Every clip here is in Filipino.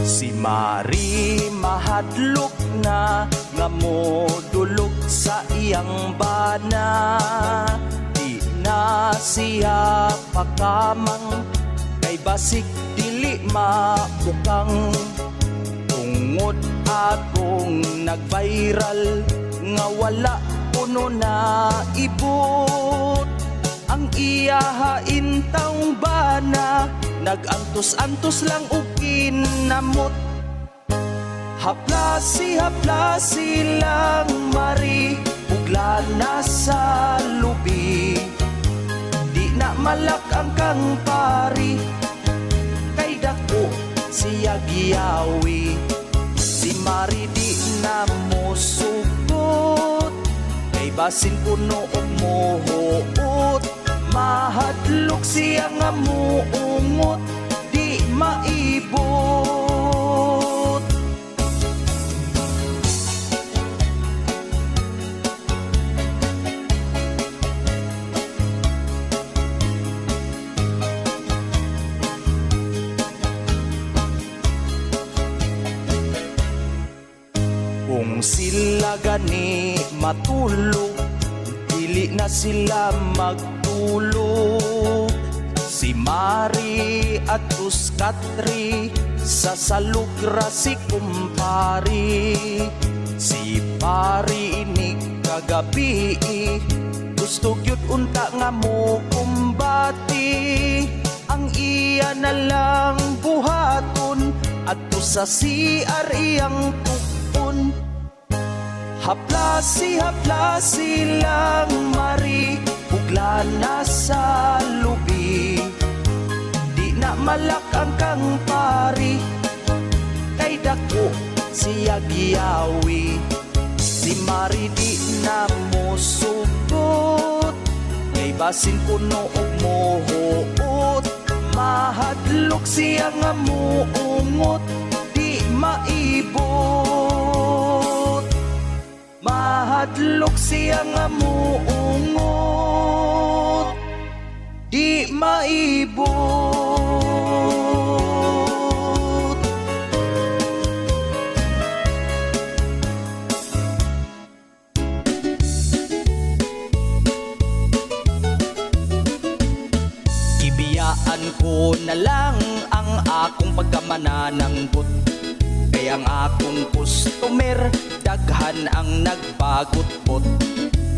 Si Mari mahadlok na nga modulog sa iyang bana. Di na siya pakamang kay basik dili mabukang. Tungod akong nag-viral nga wala puno na ibot. Ang iyahain taong bana nag-antos-antos lang og kinamot. Haplasi lang Mari, ugla na sa lubi. Di na malak ang kang pari, kay dako siya giyawi. Si Mari di na mo sugot, kay basin puno og mohuot. Mahadlok siya nga muungot, di maibot. Kung sila gani matulog, dili na sila magtulog. Si Mari at Katri sa salugra si kumpari. Si pari ini kagabi, gusto gyud unta nga mo kumbati. Ang iya na lang buhaton adto sa CR iyang tukon. Haplasi lang Mari, ugla na sa lubi. Di na malak ang kang pari, kay dako siya giyawi. Si Mari di na mo sugot, kay basin puno og mohuot. Mahadlok siya nga muungot, di maibot. Mahadlok siya nga muungot, di maibot. Gibiyaan ko na lang ang akong pagkamanananggot, kay ang akong customer daghan ang nagbagot-bot.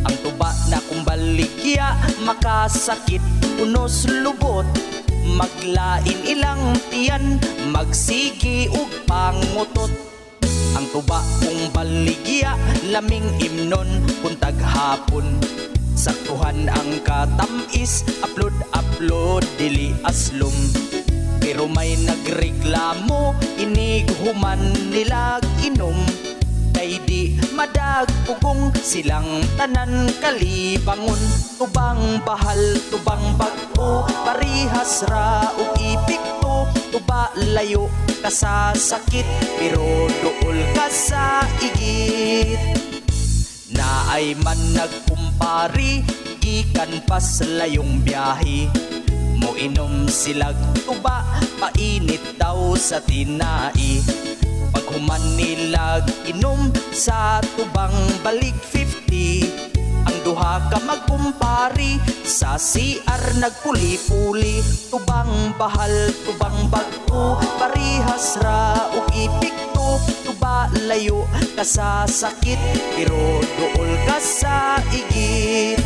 Ang tuba na kong baligya makasakit unos lubot. Maglain ilang tiyan, magsigi ug pangutot. Ang tuba kong baligya laming imnon kuntag hapon. Saktuhan ang katamis, upload dili aslom. Pero may nagreklamo, inighuman nilag inom. Kay di madagpugong silang tanan kalibangon. Tubang bahal, tubang bago, parihas ra o ipikto. Tuba layo ka sa sakit, pero dool ka sa igit. Naay man nagkumpari, gikan pas layong biyahe. Mo inom silag tuba, painit daw sa tinai. Paghuman nilag inom sa tubang balik 50. Ang duha ka magkumpari, sa CR nagpuli-puli. Tubang bahal, tubang bago, parihas ra ug ipikto. Tuba layo ka sa sakit, pero dool ka sa igit.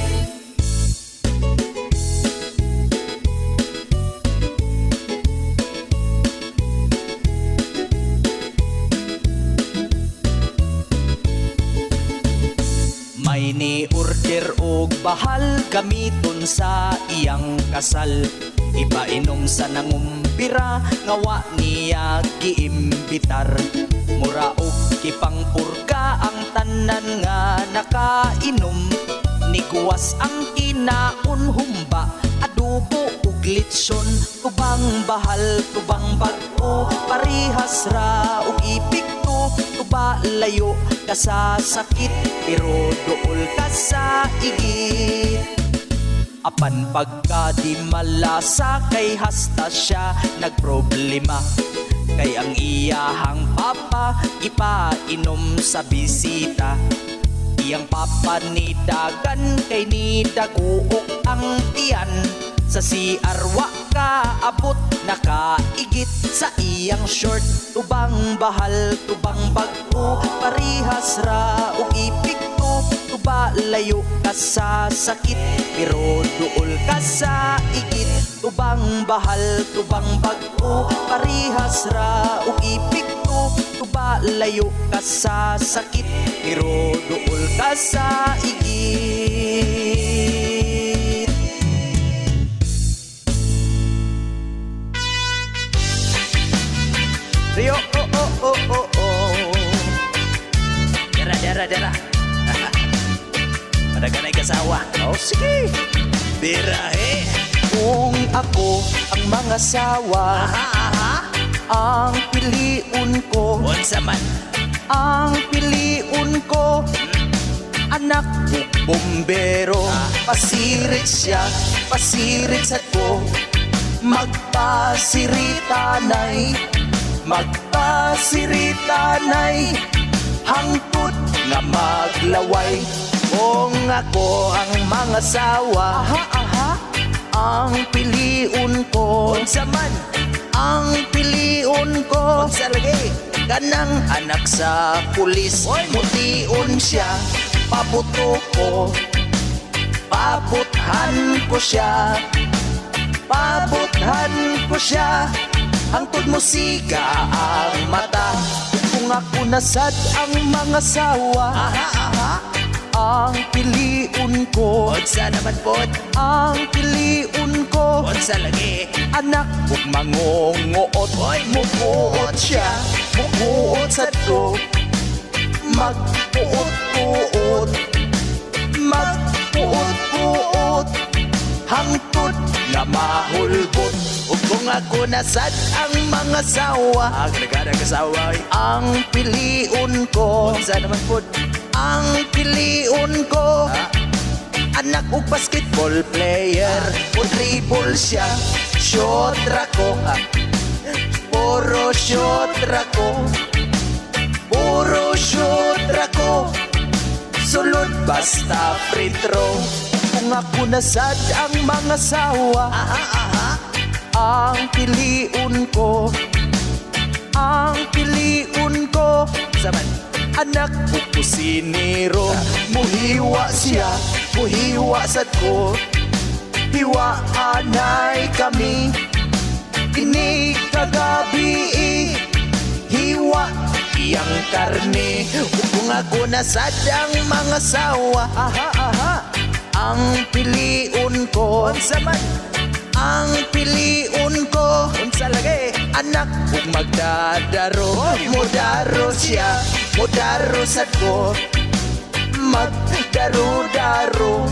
May ni-order og bahal gamiton sa iyang kasal. Ipainom sa nangumpira, ngawa niya giimbitar. Mura og kipangpurka ang tanan nga nakainom. Niguwas ang kinaon, humba, adobo ug litson. Tubang bahal, tubang bago, parihas ra ug ipikto. Tuba layo ka sa sakit, pero dool ka sa igit. Apan pagka di malasa, kay hasta siya nagproblema. Kay ang iyahang papa ipainom sa bisita. Iyang papa ni dagan kay ni daguok ang tiyan. Sa CR ka abot nakaigit sa iyang short. Tubang bahal, tubang bago, parihas ra ug ipikto. Tuba layo ka sa sakit, pero duol ka sa igit. Tubang bahal, tubang bago, parihas ra ug ipikto. Tuba layo ka sa sakit, pero duol ka sa igit. Rio, oh. Dara. Madaganay kasawa. Oh, sige. Birahe. Kung ako ang mga sawa, ang piliun ko. Unsa man? Ang piliun ko. Anak ko, bombero. Pasirit siya, pasirit sa ko. Magpasiritanay, magpasiritanay. Hangtod nga maglaway. Kung ako ang mga sawa, ang piliun ko. Unsa man? Ang piliun ko. Unsa lagi? Kanang anak sa pulis. Mutiun siya, pabuto ko. Pabuthan ko siya, pabuthan ko siya. Hangtod mo siga ang mata. Kung ako nasad ang mga sawa, ang piliun ko. Unsa naman pod? Ang piliun ko. Unsa lagi? Anak ug mangunguot. Mukuot siya, mukuot sa to. Magpuot-puot, magpuot-puot. Hangtod nga mahulbot. Ug kung ako nasad ang mga sawa, agregada kasawa, ang piliun ko. Unsa naman pod? Ang piliun ko. Anak ug basketball player. O dribble siya, shot ra ko. Puro shot ra ko, puro shot ra ko. Sulod basta free throw. Kung ako nasad ang mga sawa, ang piliun ko. Ang piliun ko. Saman, anak ko kusinero. Muhiwa siya, muhiwa sad ko. Hiwa anay kami, kini kagabi. Hiwa iyang karne. Kung ako nasad ang mga sawa, ang piliun ko. Unsa man? Ang piliun ko. Unsa lagi? Anak ug magdadaro. Modaro siya, modaro sad ko. Magdaro-daro,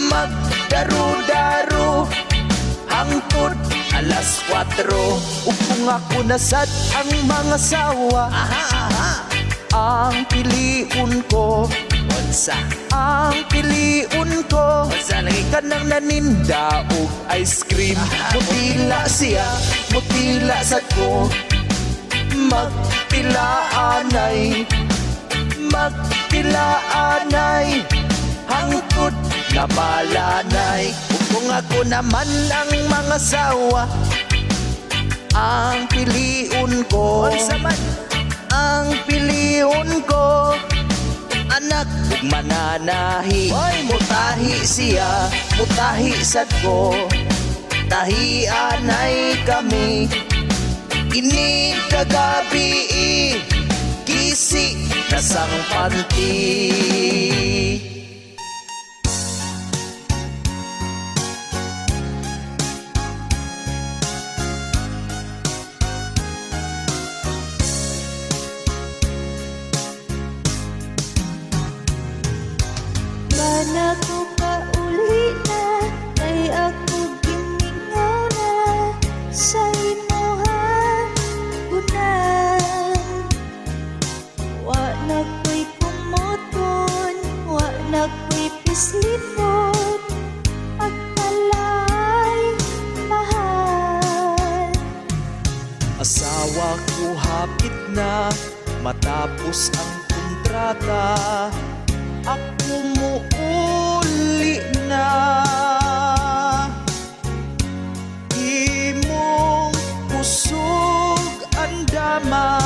magdaro-daro. Hangtod alas 4. Ug kung ako nasad ang mga sawa, ang piliun ko. Unsa? Ang piliun ko. Unsa lagi? Kanang naninda og ice cream. Mutila siya, mutila sad ko. Magtilaanay, magtilaanay. Hangtod na malanay. Kung ako naman ang mga sawa, ang piliun ko. Unsa man? Ang piliun ko. Anak ug mananahi. Mutahi siya, mutahi sad ko. Tahianay kami, ini kagabi. Kisi na sang panty. Bana ko kauli na, kay ako gimingaw na sa imuhang gunan. Wa na ko'y kumoton, wa na Asawa ko hapit na matapos ang kontrata, ako muuli na. Imong kusog andama,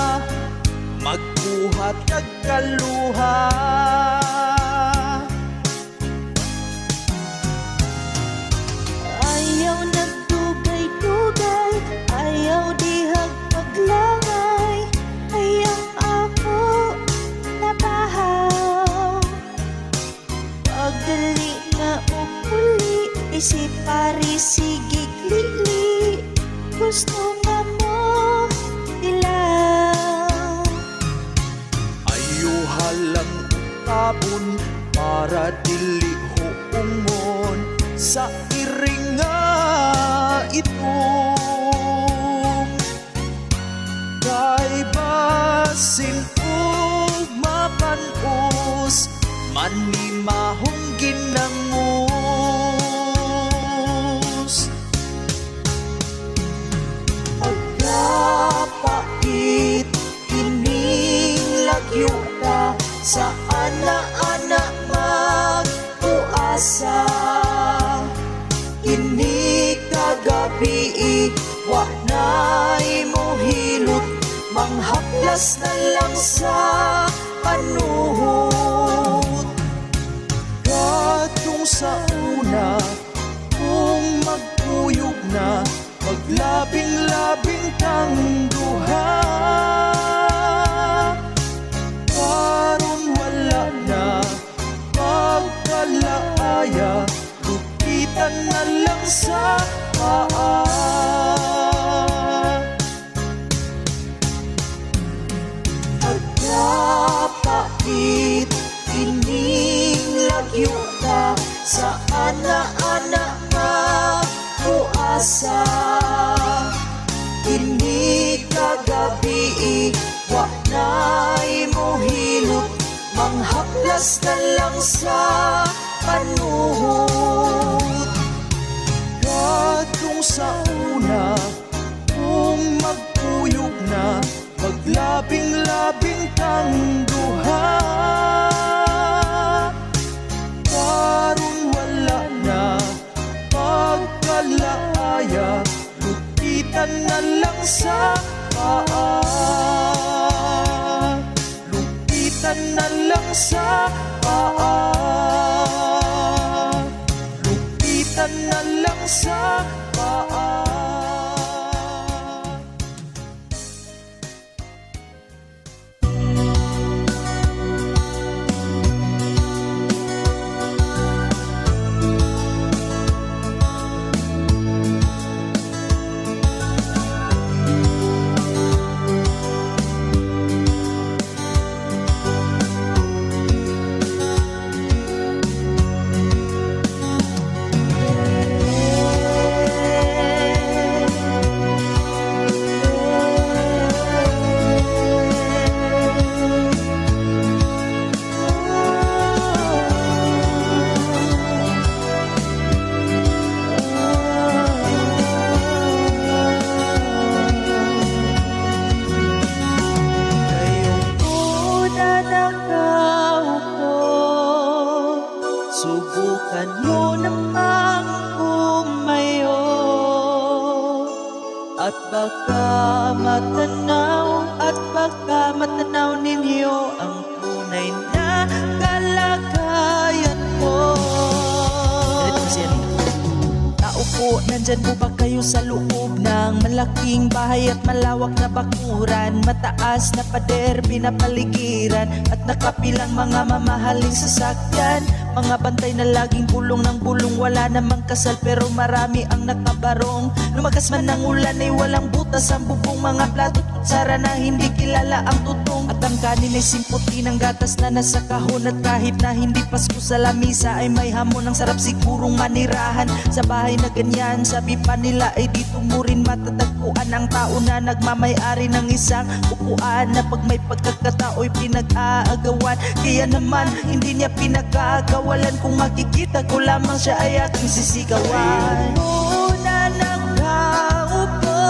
magbuhat kag kaluha. Ayaw nagdugay-dugay, ayaw dihag paglangay, hayang ako nabahaw. Pagdali na upuli, isip pari sigig lili, gusto nga mo dilaw. Ayuha lang utabon para dili huumon sa iring nga ito. Kay basin ug mapanos, manimahong ginangus. Pagkapait ining lagyuta, sa ana-ana magpuasa. Ini kagabi wa na'y mo hilot, manghaplas na lang sa panuhot. Katong sa una, kung magpuyog na, maglabing-labing kang duha. Karon wala na pagkalaaya, lupitan na lang sa paa. Pagkapait ining lagyuta, sa ana-ana magpuasa. Ini kagabi wa na'y mo hilot, manghaplas na lang sa panuhot. Katong sa una, kung magpuyog na, maglabing-labing kang duha. Karon wala na pagkalaaya, lupitan na lang sa paa. Lupitan na lang sa paa. Lupitan na lang sa paa. Subukan nyo namang umayo, at baka matanaw ninyo ang tunay na kalagayan ko. Tao po, nandyan po ba kayo sa loob ng malaking bahay at malawak na bakuran? Mataas na pader, pinapaligiran, at nakapilang mga mamahaling sasakyan. Mga bantay na laging bulong ng bulong, wala namang kasal pero marami ang nakabarong. Lumagas man ng ulan ay walang butas ang bubong, mga plato at kutsara na hindi kilala ang tutong. At ang kanin ay simputi ng gatas na nasa kahon, at kahit na hindi Pasko sa lamisa ay may hamon. Ang sarap sigurong manirahan sa bahay na ganyan. Sabi pa nila ay dito mo rin matatagpuan ang tao na nagmamay-ari ng isang upuan, na pag may pagkakatao'y pinag-aagawan. Kaya naman hindi niya pinagkagawalan, kung makikita ko lamang siya ay aking sisigawan. Muna nagkaupo,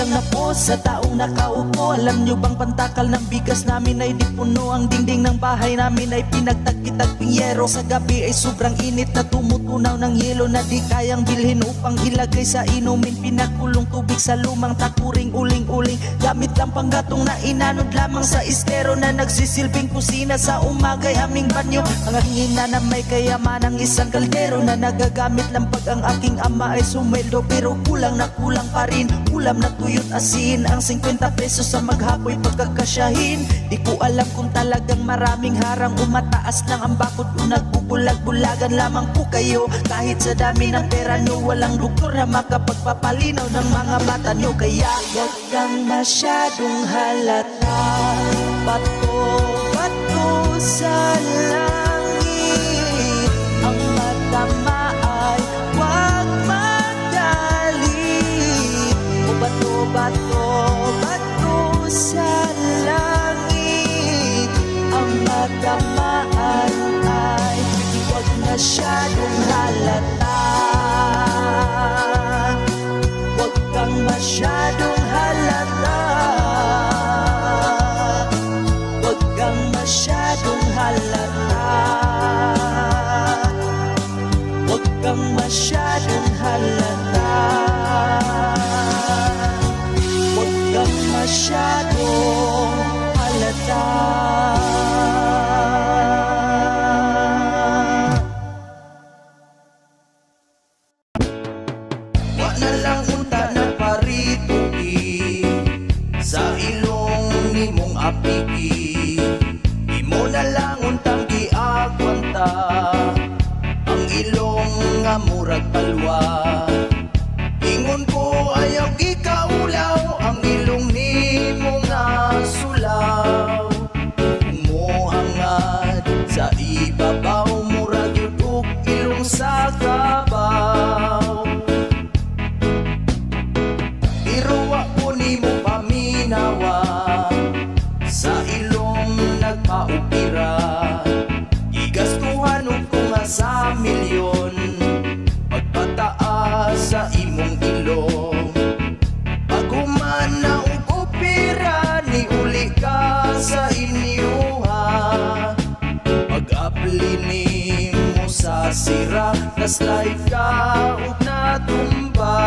lang na po sa taong nakaupo. Alam nyo bang pantakal ng bigas namin ay di puno? Ang dingding ng bahay namin ay pinagtagpi-tagping yero. Sa gabi ay sobrang init na tumutunaw ng yelo na di kayang bilhin upang ilagay sa inumin. Pinakulong tubig sa lumang takuring uling-uling. Gamit lang panggatong na inanod lamang sa estero na nagsisilbing kusina sa umagay aming banyo. Ang aking ina na may kayamanang isang kaldero na nagagamit lang pag ang aking ama ay sumweldo. Pero kulang na kulang pa rin, ulam na tuyot asin. Ang 50 pesos sa maghapoy pagkakasyahin. Di ko alam kung talagang maraming harang umataas lang ang bakod kung nagbubulag-bulagan lamang po kayo. Kahit sa dami ng pera nyo, walang doktor na makapagpapalinaw ng mga mata nyo. Kaya huwag kang masyadong halata. Bato-bato sa langit. Ang matama ay huwag magalit. O bato-bato, bato sa langit. Ang matamaan ay huwag masyadong halata. Huwag kang masyadong halata. Huwag kang masyadong halata. Huwag kang masyadong halata. Huwag kang masyadong halata. Wa na lang unta na parituki sa ilong nimong apiki. Imo na lang untang giagwanta ang ilong nga murag palwa. Ingon ko ayaw gikaulaw ang ilong nimo nga sulaw. Umuhangad sa ibabaw murag yun og ilong sa kabaw. Pero wa ko nimo paminawa sa ilong nagpaupira. Igastuhan og tunga sa milyon pagpataas sa imong ilong. Paghuman na og opera ni uli ka sa inyo ha. Pag-apli nimo sa sira na slide ka ug natumba.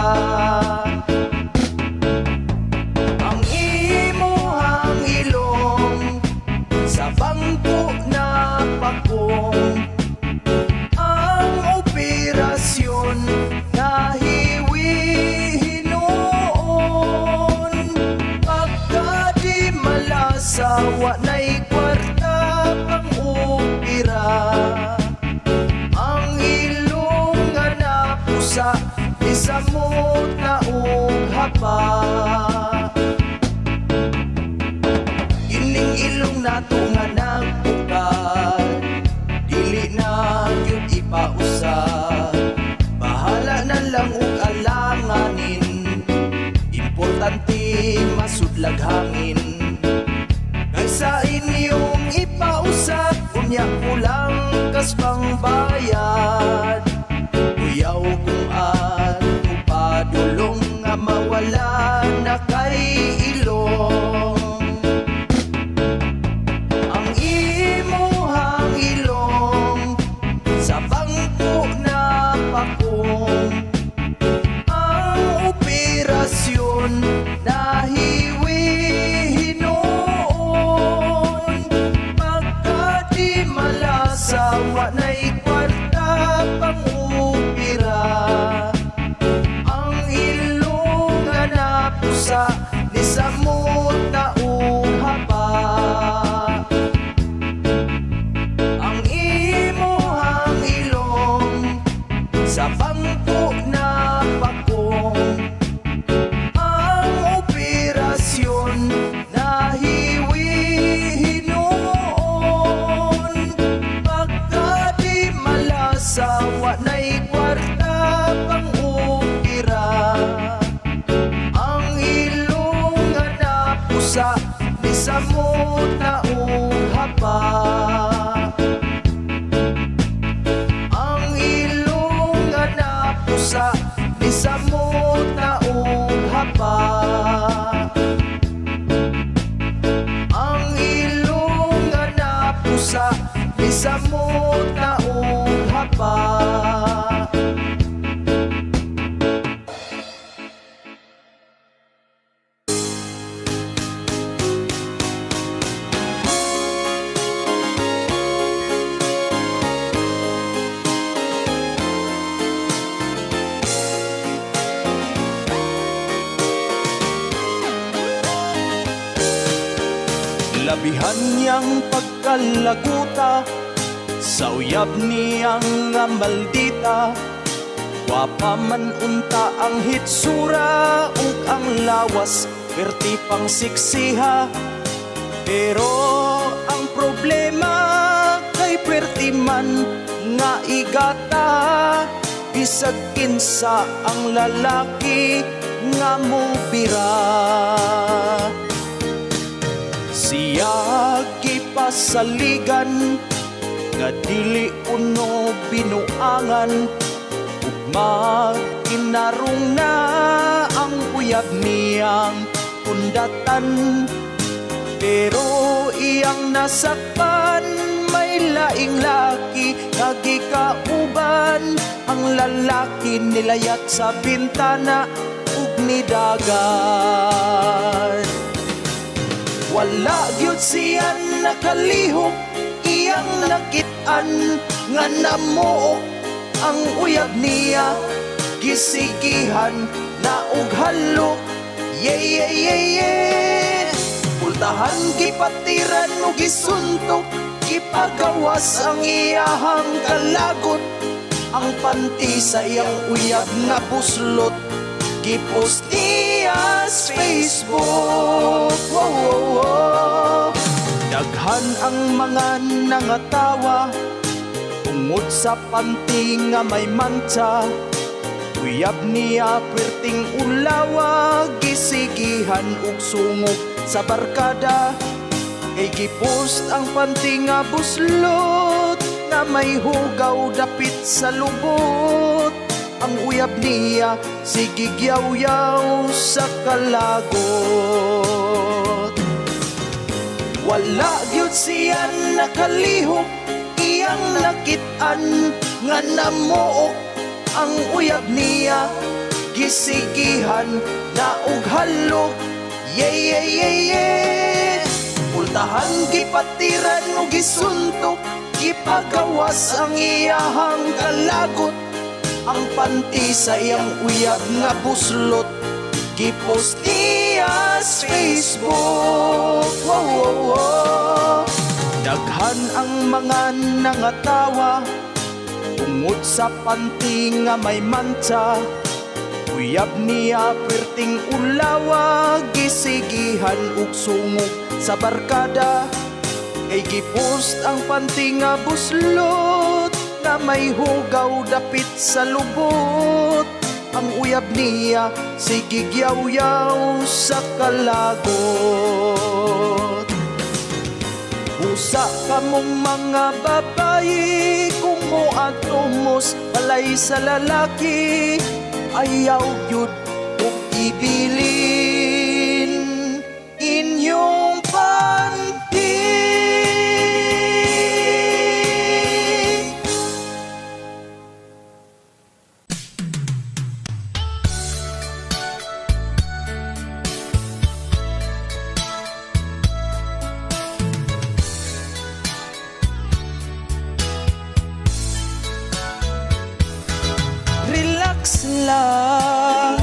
Ang imuhang ilong sa bangko na pakong. Ang operasyon na hiwi noon. Pagka di malasawa na'y kwarta pang opera. Ang ilong nga napusa isamot na og hapa. Ining ilong nato nga nagbukat, dili na gyud ipausa. Bahala na lang og alanganin, importante masudlag hangin. Kaysa inyong ipausa, unya kulang kas pang bayad. Kuyaw kung at upadulong nga mawala na kay ilong. Ang imuhang ilong sa bangko na pakong. Ang operasyon na hiwi noon. Pagka di malasawa na'y kwarta pang opera. Ang ilong nga napusa ni samot na og hapa. Ang imuhang ilong sa bangko na pakong. Ang operasyon na hiwi noon. Pagka di malasawa na'y kwarta pang opera. Ang ilong nga napusa ni samot na og hapa. Ang ilong nga napusa ni samot na og hapa. taong haba. Labihan niyang pagkalaguta, sa uyab niyang nga maldita. Wapa man unta ang hitsura, ug ang lawas perti pang siksiha. Pero ang problema kay perti man nga igata, bisag kinsa ang lalaki nga mubira. Siya gipasaligan nga dili uno binuangan, ug maginarong na ang uyab niyang pundatan. Pero iyang nasakpan, may laing laki nga gikauban. Ang lalaki nilayat sa bintana ug nidagan. Wala gyud siya nakalihok, iyang nakit-an nga namuok ang uyab niya. Gisigihan na og halok, yeah. Pultahan gipatiran ug gisuntok, gipagawas ang iyahang kalagot. Ang panty sa iyang uyab nga buslot, gipost niya sa Facebook. Daghan ang mga nangatawa tungod sa panty nga may mantsa. Uyab niya perting ulawa, gisigihan ug sungok sa barkada. Kay gipost ang panty nga buslot, na may hugaw dapit sa lubot. Ang uyab niya sigigyaw-yaw sa kalagot. Wala gyud siya nakalihok, iyang nakit-an nga namuok ang uyab niya. Gisigihan na og halok, yeah. Pultahan gipatiran ug gisuntok, gipagawas ang iyahang kalagot. Ang panty sa iyang uyab nga buslot, gipost niya sa Facebook. Daghan ang mga nangatawa tungod sa panty nga may mantsa. Uyab niya perting ulawa, gisigihan ug sungok sa barkada. Kay gipost ang panty nga buslot, na may hugaw dapit sa lubot. Ang uyab niya sigigyaw-yaw sa kalagot. Usa ka mong mga babayi, kung mo atumos palay sa lalaki, ayaw yun ug ibilin inyong panty. Relax lang,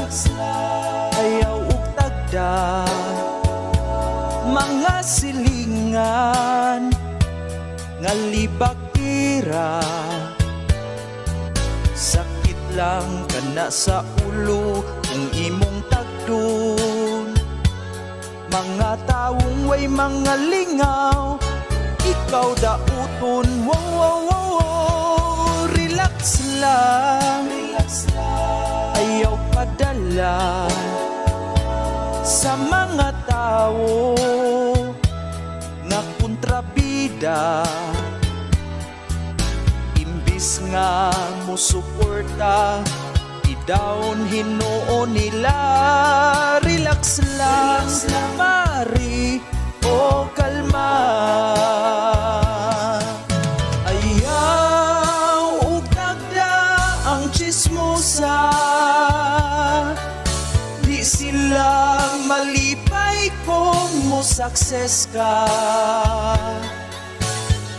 ayaw ug tagda, mga silingan nga libakira. Sakit lang kana sa ulo kung imong tagdon. Mga taong way mga lingaw, ikaw dauton. Relax lang, ayaw padala sa mga tao nga kontrabida. Imbis nga mo suporta, i-down hinuon nila. Relax lang, mari o kalma. Ayaw mo success ka.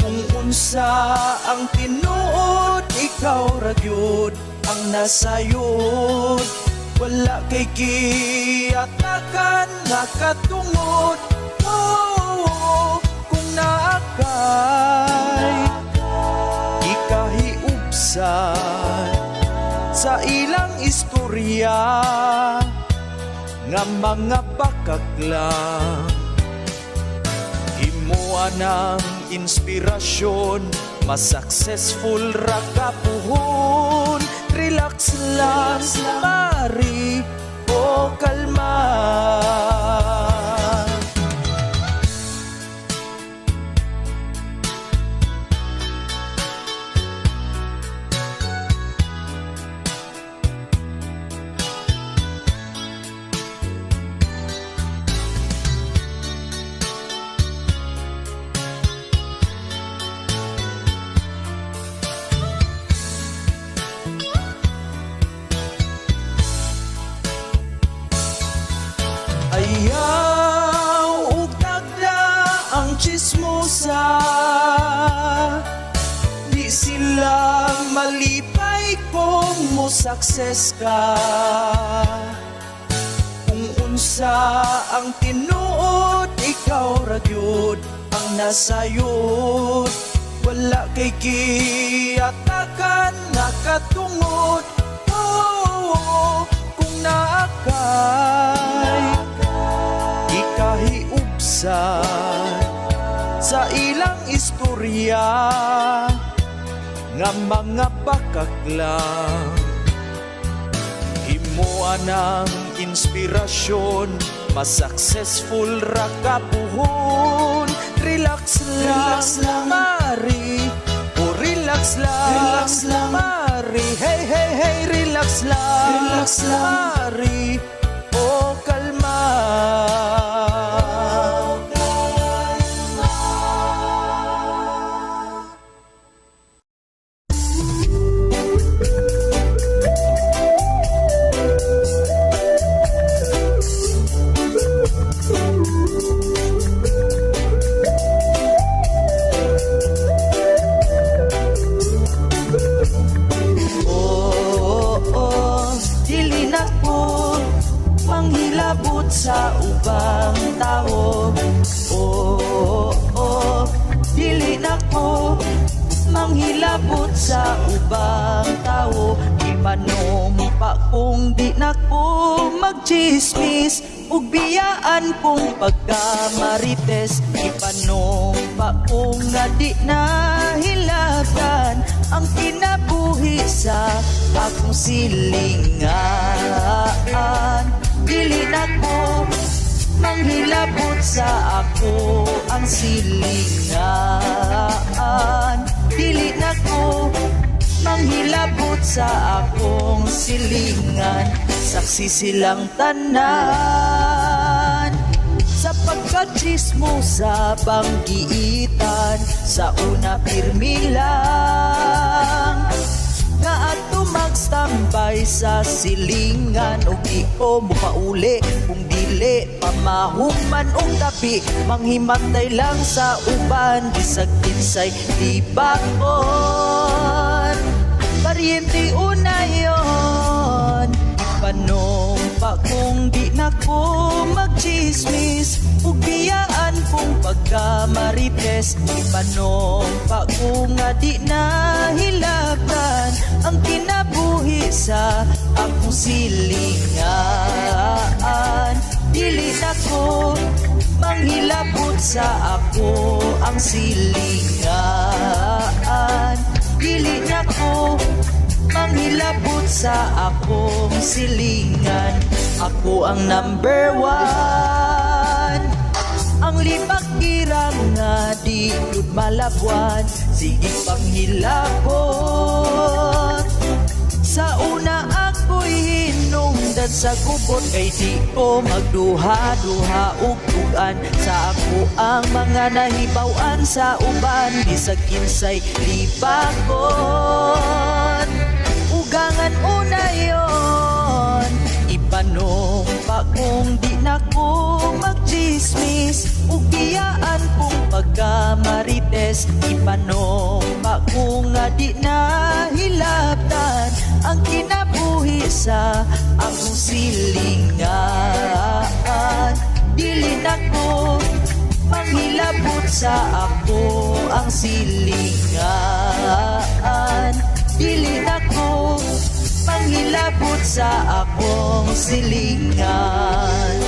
Kung unsa ang tinuod, ikaw ra gyud ang nasayod. Wala kay kiyatakan nga katungod. Oh, kung naakay ikahiubsan sa ilang istorya nga mga pakaklang, himuan ng inspirasyon, mas successful ra ka puhon. Relax lang, mari o kalma. Ayaw ug tagda ang chismosa, di sila malipay kung mo success ka. Kung unsa ang tinuod, ikaw ra gyud ang nasayod. Wala kay kiyatakan nga katungod. Oh, kung naakay ikahiubsan sa ilang istorya nga mga pakaklang, himuan ng inspirasyon, mas successful ra ka puhon. Relax lang, mari o relax lang, mari. Hey, hey, hey, relax lang, mari o kalma. Sa ubang tao, oh, dili na ko manghilabot sa ubang tao. Ipanumpa kung di na ko magchismis, ug biyaan kong pagkamarites. Ipanumpa kung nga di na hilabdan ang kinabuhi sa akong silingan. Dili na ko manghilabot sa ako ang silingan. Dili na ko manghilabot sa akong silingan. Saksi silang tanan sa pagkachismo sa banggiitan. Sa una pirmi lang nga ato magstambay sa silingan, o di ko mupauli kung dili pamahuman ong tabi. Manghimatay lang sa uban, bisag kinsay di bakon. Paryente una yon, ipanumpa kung di na ko magchismis, ug biyaan kung pagkamarites. Ipanumpa kung nga di na hilabdan ang kinabuhi sa akong silingan. Dili na ko manghilabot sa ako ang silingan. Dili na ko manghilabot sa akong silingan. Ako ang number one, ang libak kirang nga di yun malabuan. Sige panghilabot, sa una ako'y hinungdan sa kubot. Kay di ko magduha-duha ug tugan sa ako ang mga nahibawan sa uban. Bisag kinsay libakon, ugangan una yon. Ipanumpa kung di na ko magchismis, magchismis ug biyaan kung pagkamarites. Ipanomba ko nga di na hilabtan ang kinabuhi sa akong silingan. Dili na ko manghilabot sa ako ang silingan. Dili na ko manghilabot sa akong silingan.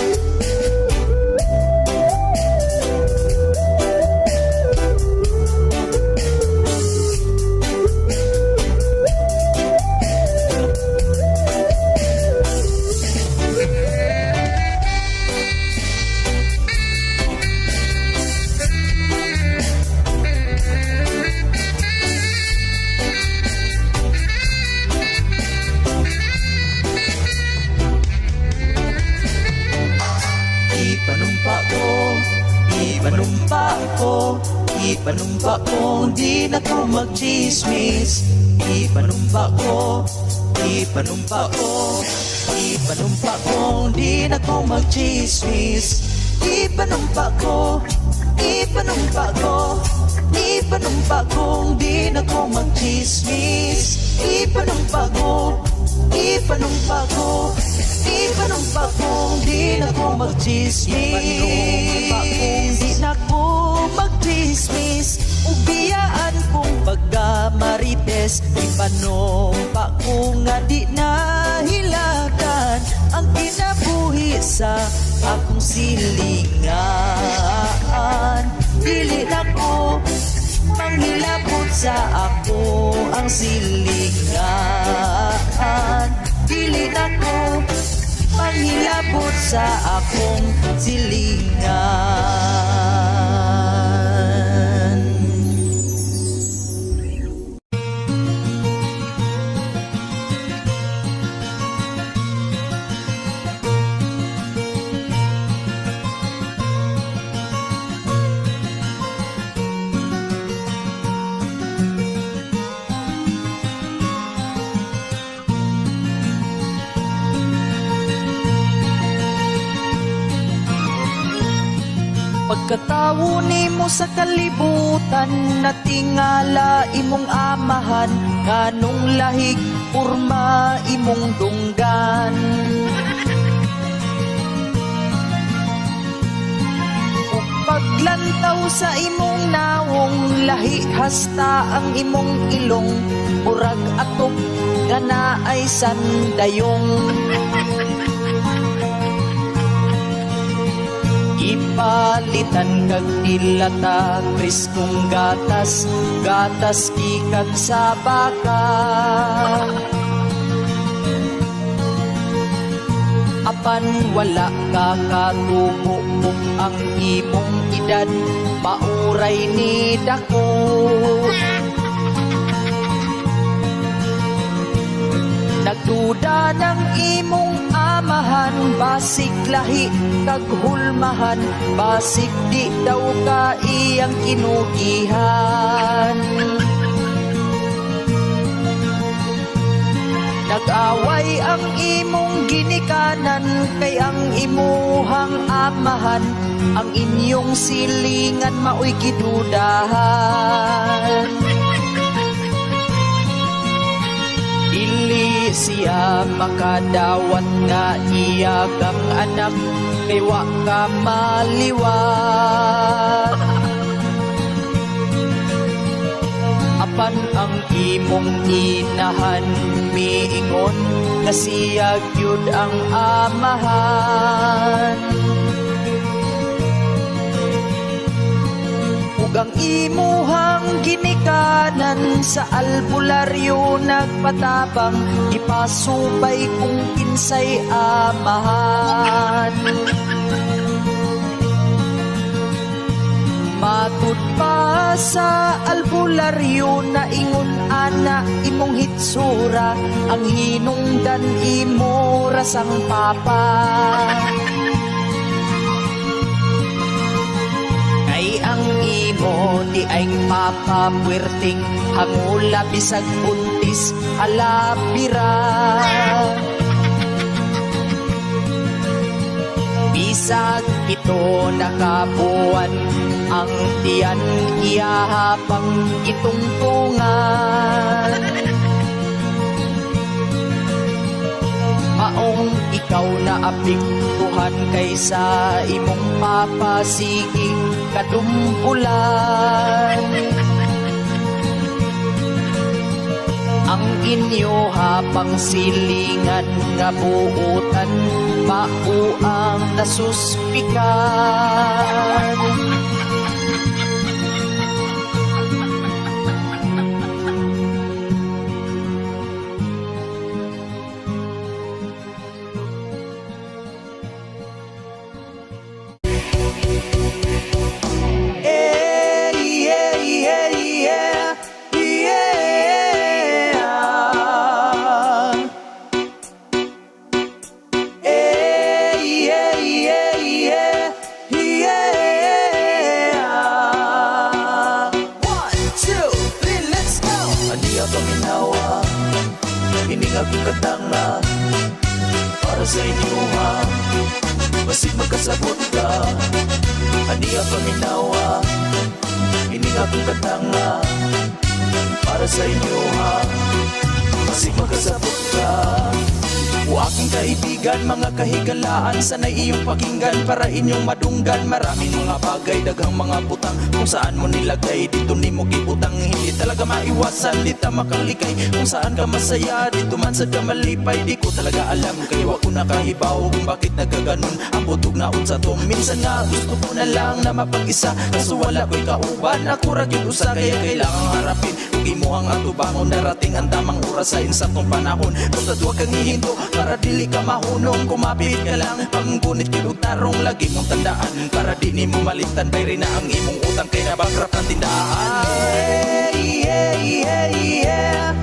Ipanumpa ko, di na ko magchismis. Ipanumpa ko, ipanumpa ko, ipanumpa ko, di na ko magchismis. Ipanumpa ko, ipanumpa ko, ipanumpa ko, di na ko magchismis. Ipanumpa ko, ipanumpa ko, ipanumpa ko, di na ko magchismis. Di na ko magchismis ug biyaan kung pagkamarites. Ipanumpa ko nga di na hilabtan ang kinabuhi sa akong silingan. Dili na ko manghilabot sa ako ang silingan. Dili na ko manghilabot sa akong silingan. Pagkatawo nimo sa kalibutan, natingala imong amahan, nganong lahig porma imong dunggan. Ug paglantaw sa imong nawong, lahi hasta ang imong ilong, murag atok nga naay sandayong. Ipalitan kag dilata, priskong gatas, gatas gikan sa baka. Apan wala ka katubo kung ang imong edad mauray ni dako. Nagduda ng imong amahan, basig lahi kag hulmahan, basig di daw ka iyang kinugihan. Nag-away ang imong ginikanan, kay ang imuhang amahan, ang inyong silingan maoy gidudahan. Dili siya makadawat nga iya kang anak, kay wa ka maliwat. Apan ang imong inahan, miingon nga siya gyud ang amahan. Ang imuhang ginikanan sa albularyo nagpatabang, ipasubay kung kinsay amahan. Matud pa sa albularyo na ingon ana imong hitsura, ang hinungdan imo rasang papa. Ang imo di ay papapuerting, hangula bisag buntis alapira. sa ito nakabuan ang tiyan iyahapang itungtungan. Maong ikaw na apiktuhan kaysa imong papasigi kadumpulan. Ang inyo hapang silingan nga buutan mauang nasuspikan. Akong katanga para sa inyo ha, basig magkasabot ka. Ani ang paminawa, ining akong katanga para sa inyo ha, basig magkasabot ka. O aking kaibigan, mga kahigalaan, sanay iyong pakinggan para inyong madunggan. Maraming mga bagay, daghang mga butang, kung saan mo nilagay, dito ni mo gibutang. Hindi talaga maiwasan, di ta makalikay, kung saan ka masaya, dito man sa malipay. Di ko talaga alam, kaya wag ko nakahibaw kung bakit nagkaganon ang butog na unsa to. Minsan nga gusto ko na lang na mapag-isa, kaso wala ko'y kauban, ako ra gyud usa. Kaya kailangang harapin, kung imo ang atubangon, darating ang tamang oras sa insaktong panahon. Basta't wag kang hihinto para dili ka mahunong, kumapit ka lang panggunit kilog tarong. Lagi mong tandaan para di ni mo malimtan, bayri na ang imong utang kay nabagrap ng tindahan. Yeah, yeah, yeah, yeah.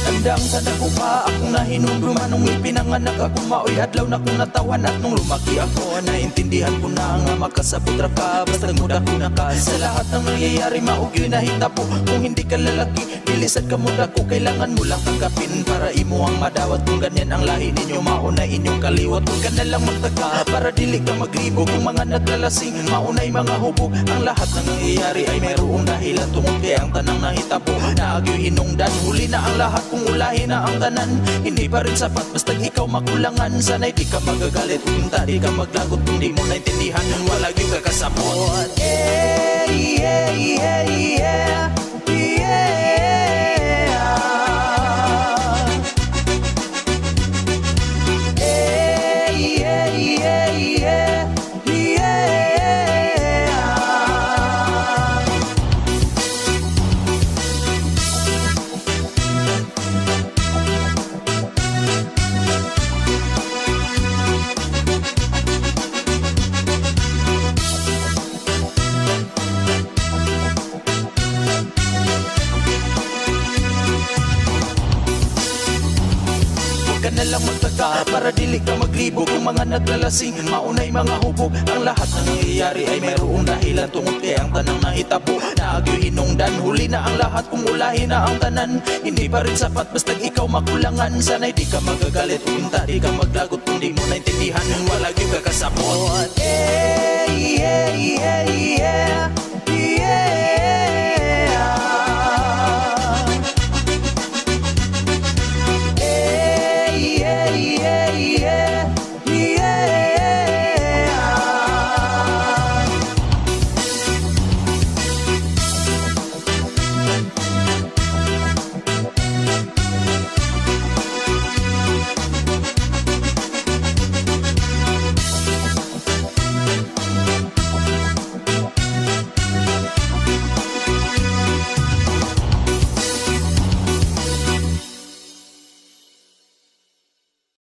Tandang sa dako pa akong nahinumduman, nung ipinanganak ako maoy adlaw na kong natawan. At nung lumaki ako, naintindihan ko na nga makasabot ra ka, basta muda ko na ka. Sa lahat ng nangyayari maugyo'y nahitabo, kung hindi ka lalaki, nilisad ka muda ko. Kailangan mo lang tanggapin para imo ang madawat. Kung ganyan ang lahi ninyo, mauna inyong kaliwat. Kung ka na lang magtaka para dili ka magribo, kung mga naglalasing, maunay mga hubog. Ang lahat ng nangyayari ay mayroong dahilan, tungkol kaya ang tanang nahitabo. Naagyo'y hinungdan, huli na ang lahat kung ulahin na ang tanan. Hindi pa rin sapat basta ikaw makulangan. Sana'y di ka magagalit kung di ka maglagot, kung di mo naintindihan wala yung kakasabot. Yeah, yeah, yeah, yeah, yeah. Ka na lang magtaka para dili ka maglibo, kung mga naglalasing, maunay mga hubog. Ang lahat ng nangyayari ay mayroong dahilan, tungkol kaya ang tanang nahitabo. Naagyo'y hinungdan, huli na ang lahat kung ulahin na ang tanan. Hindi pa rin sapat basta ikaw makulangan. Sana'y di ka magagalit kung di ka maglagot, kung di mo naintindihan wala yung kakasabot. Yeah, yeah, yeah, yeah.